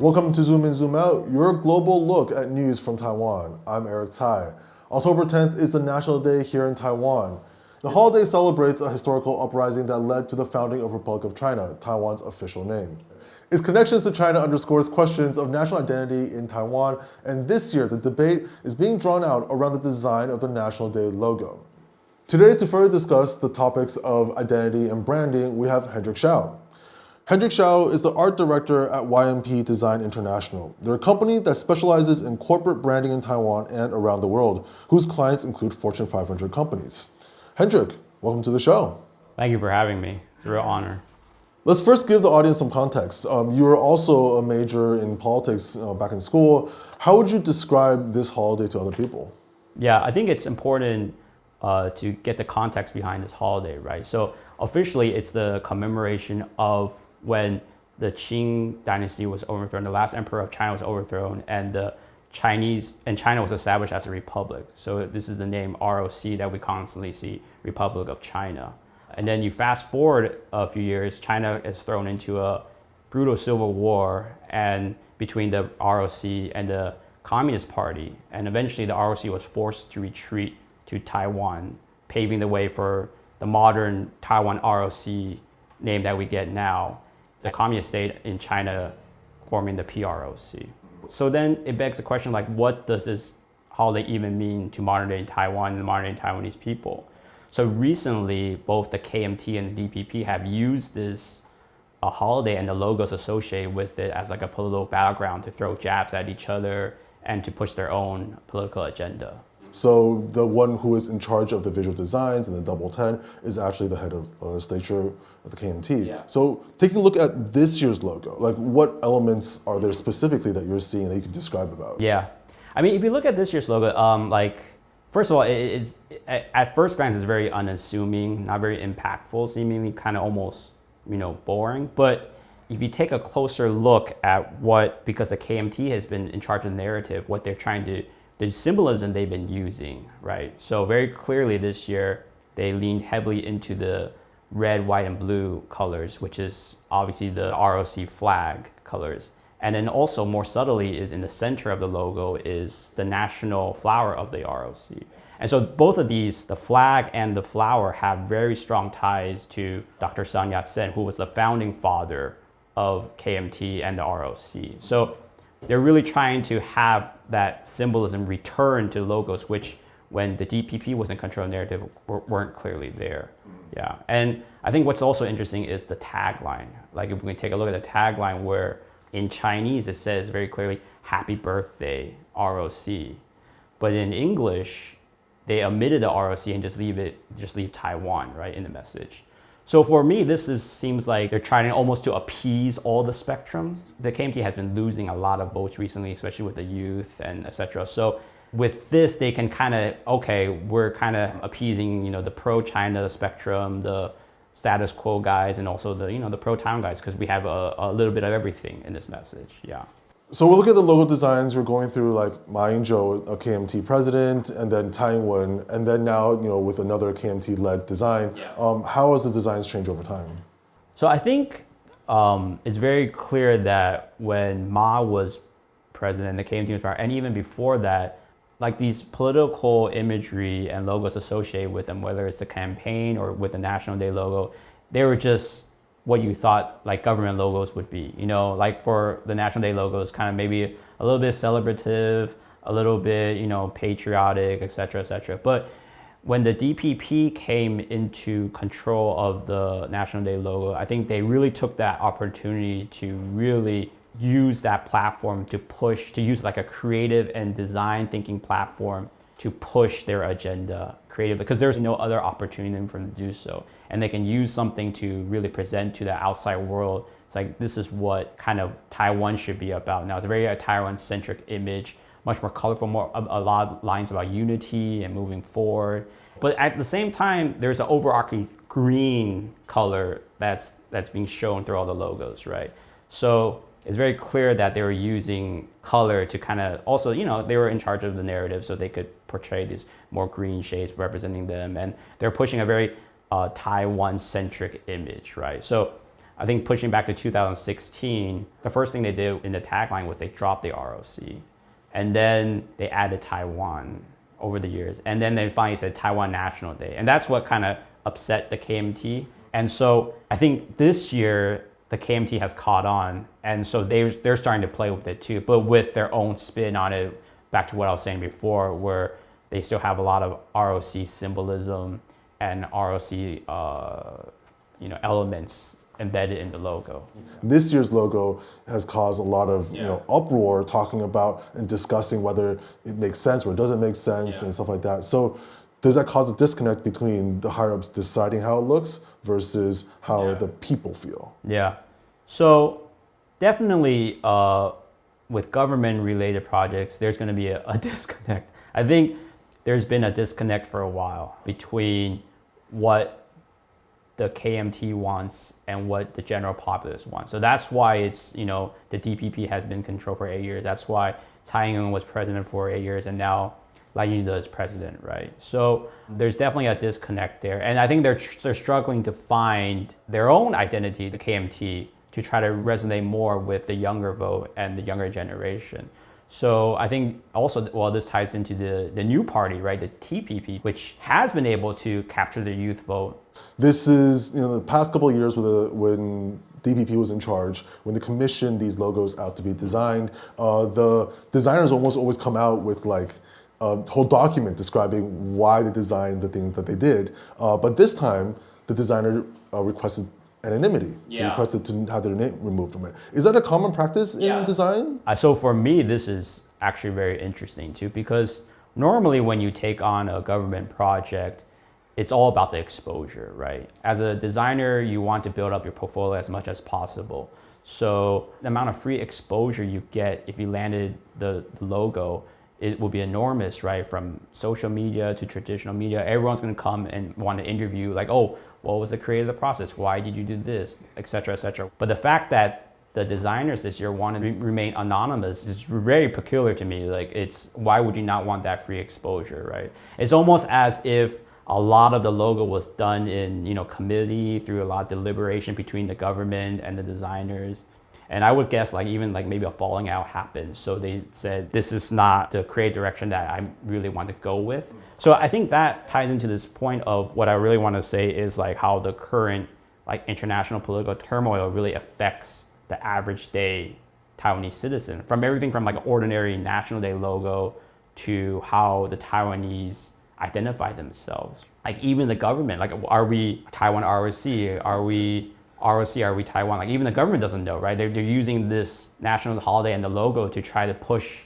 Welcome to Zoom In, Zoom Out, your global look at news from Taiwan. I'm Eric Tsai. October 10th is the National Day here in Taiwan. The holiday celebrates a historical uprising that led to the founding of Republic of China, Taiwan's official name. Its connections to China underscores questions of national identity in Taiwan, and this year the debate is being drawn out around the design of the National Day logo. Today, to further discuss the topics of identity and branding, we have Hendrick Hsiao. Hendrick Hsiao is the art director at Y&P Design International. They're a company that specializes in corporate branding in Taiwan and around the world, whose clients include Fortune 500 companies. Hendrick, welcome to the show. Thank you for having me. It's a real honor. Let's first give the audience some context. You were also a major in politics back in school. How would you describe this holiday to other people? Yeah, I think it's important to get the context behind this holiday, right? So officially, it's the commemoration of when the Qing Dynasty was overthrown, the last emperor of China was overthrown, and China was established as a republic. So this is the name ROC that we constantly see, Republic of China. And then you fast forward a few years, China is thrown into a brutal civil war and between the ROC and the Communist Party. And eventually the ROC was forced to retreat to Taiwan, paving the way for the modern Taiwan ROC name that we get now, the communist state in China forming the PROC. So then it begs the question, like, what does this holiday even mean to modern day Taiwan and the modern day Taiwanese people? So recently, both the KMT and the DPP have used this holiday and the logos associated with it as like a political battleground to throw jabs at each other and to push their own political agenda. So the one who is in charge of the visual designs and the Double 10 is actually the head of legislature of the KMT. Yeah. So taking a look at this year's logo, like what elements are there specifically that you're seeing that you can describe about? Yeah, I mean, if you look at this year's logo, first of all, it's at first glance it's very unassuming, not very impactful, seemingly kind of almost boring. But if you take a closer look at because the KMT has been in charge of the narrative, what they're trying to, the symbolism they've been using, right? So very clearly this year, they leaned heavily into the red, white, and blue colors, which is obviously the ROC flag colors. And then also more subtly is in the center of the logo is the national flower of the ROC. And so both of these, the flag and the flower, have very strong ties to Dr. Sun Yat-sen, who was the founding father of KMT and the ROC. So they're really trying to have that symbolism return to logos, which when the DPP was in control of the narrative weren't clearly there. Yeah, and I think what's also interesting is the tagline. Like if we can take a look at the tagline where in Chinese it says very clearly, "Happy Birthday, ROC." But in English, they omitted the ROC and just leave Taiwan, right, in the message. So for me, seems like they're trying almost to appease all the spectrums. The KMT has been losing a lot of votes recently, especially with the youth and etc. So with this, they can we're kind of appeasing, the pro-China spectrum, the status quo guys, and also the pro-Taiwan guys, because we have a little bit of everything in this message. Yeah. So we're looking at the logo designs. We're going through like Ma Ying-jeou, a KMT president, and then Tsai Ing-wen, and then now with another KMT-led design. Yeah. How has the designs changed over time? So I think it's very clear that when Ma was president, the KMT was power, and even before that, like these political imagery and logos associated with them, whether it's the campaign or with the National Day logo, they were just what you thought like government logos would be. Like for the National Day logos, kind of maybe a little bit celebrative, a little bit, patriotic, et cetera. But when the DPP came into control of the National Day logo, I think they really took that opportunity to really use that platform to use like a creative and design thinking platform to push their agenda creatively, because there's no other opportunity for them to do so. And they can use something to really present to the outside world. It's like, this is what kind of Taiwan should be about now. It's a very Taiwan-centric image, much more colorful, a lot of lines about unity and moving forward. But at the same time, there's an overarching green color that's being shown through all the logos, right? So it's very clear that they were using color to kind of also, they were in charge of the narrative, so they could portray these more green shades representing them. And they're pushing a very Taiwan-centric image, right? So I think pushing back to 2016, the first thing they did in the tagline was they dropped the ROC. And then they added Taiwan over the years. And then they finally said Taiwan National Day. And that's what kind of upset the KMT. And so I think this year, the KMT has caught on. And so they're starting to play with it too, but with their own spin on it, back to what I was saying before, where they still have a lot of ROC symbolism and ROC elements embedded in the logo. This year's logo has caused a lot of uproar, talking about and discussing whether it makes sense or it doesn't make sense and stuff like that. So does that cause a disconnect between the higher ups deciding how it looks versus how the people feel? Yeah. So definitely with government related projects, there's going to be a disconnect. I think there's been a disconnect for a while between what the KMT wants and what the general populace wants. So that's why it's, the DPP has been controlled for 8 years. That's why Tsai Ing-wen was president for 8 years and now Lai Ching-te is president, right? So there's definitely a disconnect there. And I think they're struggling to find their own identity, the KMT, to try to resonate more with the younger vote and the younger generation. So I think also, this ties into the new party, right? The TPP, which has been able to capture the youth vote. This is, the past couple of years when DPP was in charge, when they commissioned these logos out to be designed, the designers almost always come out with like a whole document describing why they designed the things that they did. But this time, the designer requested anonymity. They requested to have their name removed from it. Is that a common practice in design? So for me, this is actually very interesting too, because normally when you take on a government project, it's all about the exposure, right? As a designer, you want to build up your portfolio as much as possible. So the amount of free exposure you get if you landed the logo, it will be enormous, right? From social media to traditional media, everyone's gonna come and want to interview like, oh, what was the creative process? Why did you do this, et cetera, et cetera. But the fact that the designers this year want to remain anonymous is very peculiar to me. Like, why would you not want that free exposure, right? It's almost as if a lot of the logo was done in, committee through a lot of deliberation between the government and the designers. And I would guess even maybe a falling out happened. So they said, this is not the creative direction that I really want to go with. So I think that ties into this point of what I really want to say is how the current international political turmoil really affects the average day Taiwanese citizen, from everything from an ordinary National Day logo to how the Taiwanese identify themselves. Even the government, are we Taiwan ROC? Are we ROC? Are we Taiwan? Even the government doesn't know, right? They're using this national holiday and the logo to try to push,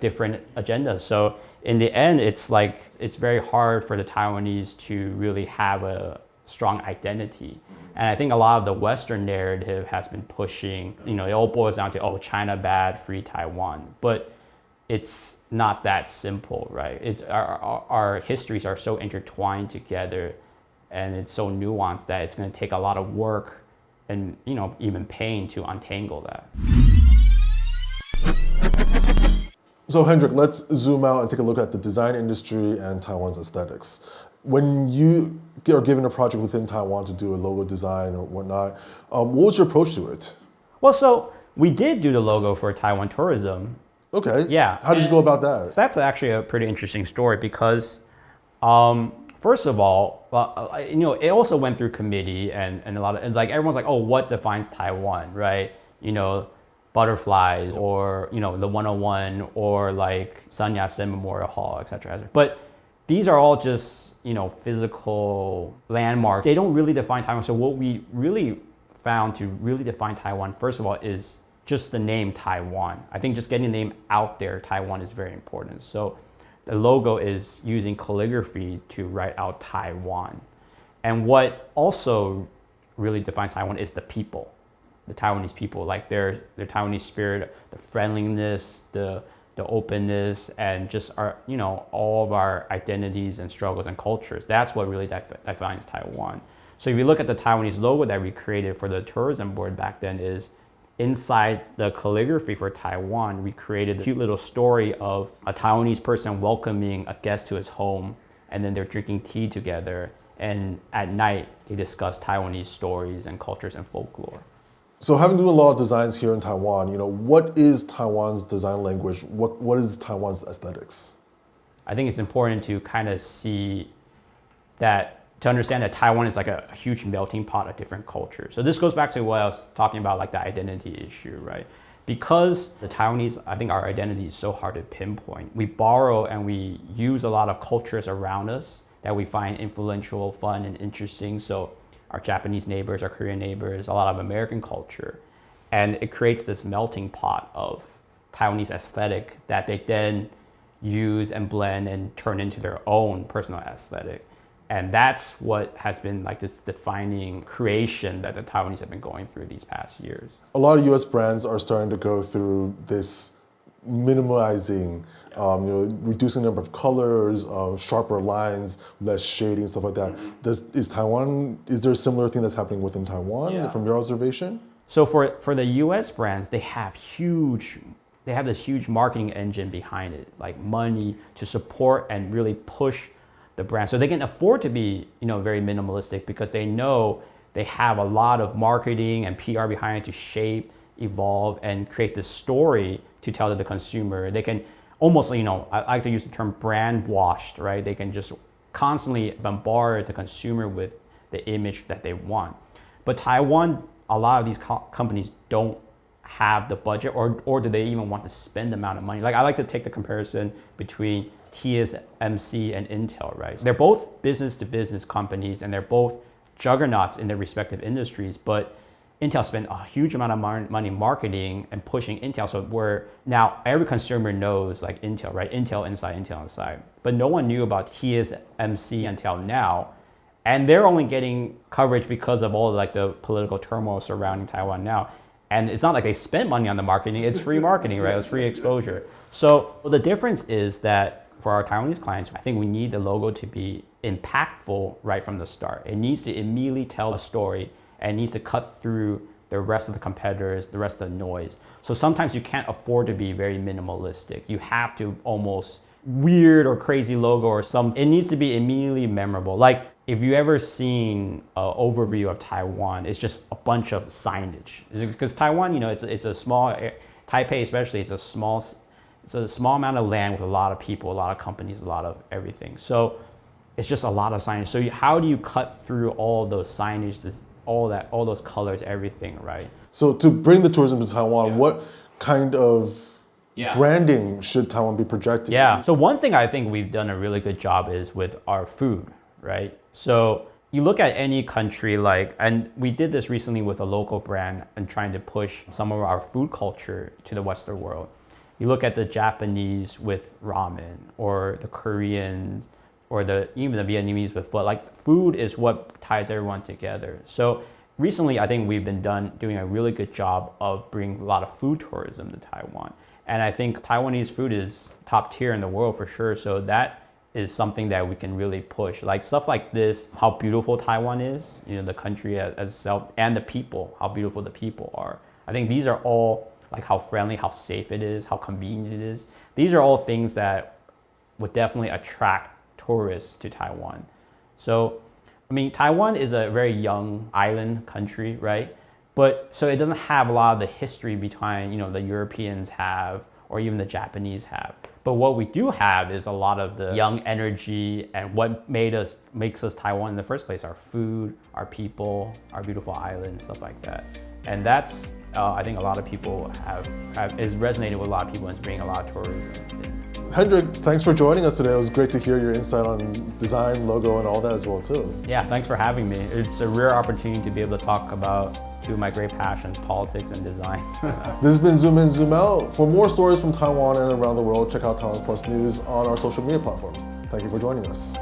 different agendas. So in the end, it's very hard for the Taiwanese to really have a strong identity. And I think a lot of the Western narrative has been pushing, it all boils down to, oh, China bad, free Taiwan. But it's not that simple, right? It's our histories are so intertwined together and it's so nuanced that it's going to take a lot of work and even pain to untangle that. So Hendrick, let's zoom out and take a look at the design industry and Taiwan's aesthetics. When you are given a project within Taiwan to do a logo design or whatnot, what was your approach to it? Well, so we did do the logo for Taiwan tourism. Okay. Yeah. How did you go about that? That's actually a pretty interesting story because first of all, it also went through committee and a lot of, it's everyone's oh, what defines Taiwan, right? Butterflies or, the 101 or Sun Yat-sen Memorial Hall, et cetera. But these are all just, physical landmarks. They don't really define Taiwan. So what we really found to really define Taiwan, first of all, is just the name Taiwan. I think just getting the name out there, Taiwan, is very important. So the logo is using calligraphy to write out Taiwan. And what also really defines Taiwan is the people, the Taiwanese people, their Taiwanese spirit, the friendliness, the openness, and just our, all of our identities and struggles and cultures. That's what really defines Taiwan. So if you look at the Taiwanese logo that we created for the tourism board back then, is inside the calligraphy for Taiwan, we created a cute little story of a Taiwanese person welcoming a guest to his home, and then they're drinking tea together. And at night, they discuss Taiwanese stories and cultures and folklore. So having done a lot of designs here in Taiwan, what is Taiwan's design language? What is Taiwan's aesthetics? I think it's important to kind of see that, to understand that Taiwan is like a huge melting pot of different cultures. So this goes back to what I was talking about, like the identity issue, right? Because the Taiwanese, I think our identity is so hard to pinpoint. We borrow and we use a lot of cultures around us that we find influential, fun, and interesting. So our Japanese neighbors, our Korean neighbors, a lot of American culture. And it creates this melting pot of Taiwanese aesthetic that they then use and blend and turn into their own personal aesthetic. And that's what has been like this defining creation that the Taiwanese have been going through these past years. A lot of US brands are starting to go through this minimalizing, reducing the number of colors, sharper lines, less shading, stuff like that. Is there a similar thing that's happening within Taiwan from your observation? So for the US brands, they have this huge marketing engine behind it, like money to support and really push the brand. So they can afford to be, very minimalistic because they know they have a lot of marketing and PR behind it to shape, evolve, and create this story to tell to the consumer. They can almost, I like to use the term brand washed, right? They can just constantly bombard the consumer with the image that they want. But Taiwan, a lot of these companies don't have the budget or do they even want to spend the amount of money? Like I like to take the comparison between TSMC and Intel, right? They're both business to business companies and they're both juggernauts in their respective industries, but Intel spent a huge amount of money marketing and pushing Intel. So where now every consumer knows like Intel, right? Intel inside. But no one knew about TSMC until now. And they're only getting coverage because of all like the political turmoil surrounding Taiwan now. And it's not like they spent money on the marketing, it's free marketing, right? It's free exposure. So the difference is that for our Taiwanese clients, I think we need the logo to be impactful right from the start. It needs to immediately tell a story and it needs to cut through the rest of the competitors, the rest of the noise. So sometimes you can't afford to be very minimalistic. You have to almost weird or crazy logo or something. It needs to be immediately memorable. Like if you ever seen an overview of Taiwan, it's just a bunch of signage. Because Taiwan, it's a small, Taipei especially, it's a small amount of land with a lot of people, a lot of companies, a lot of everything. So it's just a lot of signage. So how do you cut through all of those signage, all those colors, everything, right? So to bring the tourism to Taiwan, what kind of branding should Taiwan be projecting? Yeah. So one thing I think we've done a really good job is with our food, right? So you look at any country and we did this recently with a local brand and trying to push some of our food culture to the Western world. You look at the Japanese with ramen or the Koreans or even the Vietnamese with pho. Like food is what ties everyone together. So recently, I think we've been doing a really good job of bringing a lot of food tourism to Taiwan. And I think Taiwanese food is top tier in the world for sure. So that is something that we can really push. Like stuff like this, how beautiful Taiwan is, the country as itself, and the people, how beautiful the people are. I think these are all like how friendly, how safe it is, how convenient it is. These are all things that would definitely attract tourists to Taiwan. So, Taiwan is a very young island country, right? But so it doesn't have a lot of the history behind, the Europeans have or even the Japanese have. But what we do have is a lot of the young energy and what makes us Taiwan in the first place, our food, our people, our beautiful island, stuff like that. And that's, I think a lot of people is resonating with a lot of people and it's bringing a lot of tourism in. Hendrick, thanks for joining us today. It was great to hear your insight on design, logo, and all that as well too. Yeah, thanks for having me. It's a rare opportunity to be able to talk about two of my great passions, politics and design. This has been Zoom In, Zoom Out. For more stories from Taiwan and around the world, check out TaiwanPlus News on our social media platforms. Thank you for joining us.